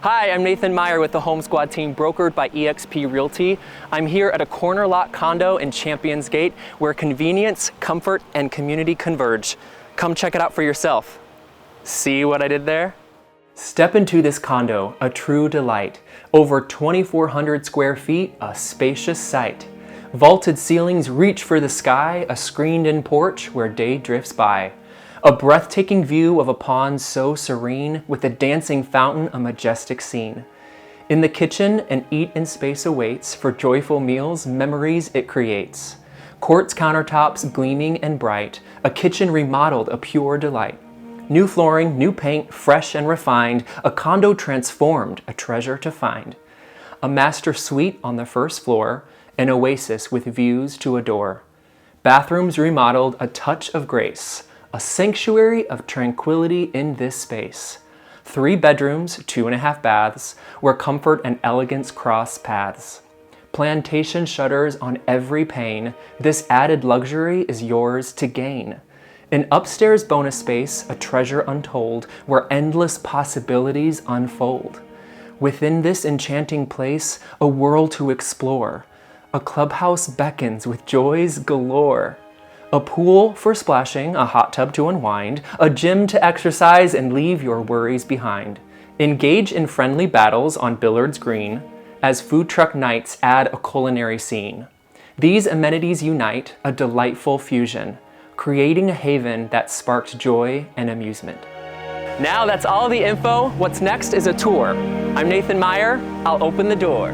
Hi, I'm Nathan Meyer with the Home Squad team brokered by eXp Realty. I'm here at a corner lot condo in Champions Gate where convenience, comfort, and community converge. Come check it out for yourself. See what I did there? Step into this condo, a true delight. Over 2,400 square feet, a spacious sight. Vaulted ceilings reach for the sky, a screened-in porch where day drifts by. A breathtaking view of a pond so serene, with a dancing fountain a majestic scene. In the kitchen, an eat-in space awaits, for joyful meals, memories it creates. Quartz countertops gleaming and bright, a kitchen remodeled a pure delight. New flooring, new paint, fresh and refined, a condo transformed, a treasure to find. A master suite on the first floor, an oasis with views to adore. Bathrooms remodeled, a touch of grace. A sanctuary of tranquility in this space. 3 bedrooms, 2.5 baths, where comfort and elegance cross paths. Plantation shutters on every pane, this added luxury is yours to gain. An upstairs bonus space, a treasure untold, where endless possibilities unfold. Within this enchanting place, a world to explore. A clubhouse beckons with joys galore. A pool for splashing, a hot tub to unwind, a gym to exercise and leave your worries behind. Engage in friendly battles on billiards green, as food truck nights add a culinary scene. These amenities unite, a delightful fusion, creating a haven that sparks joy and amusement. Now that's all the info. What's next is a tour. I'm Nathan Meyer. I'll open the door.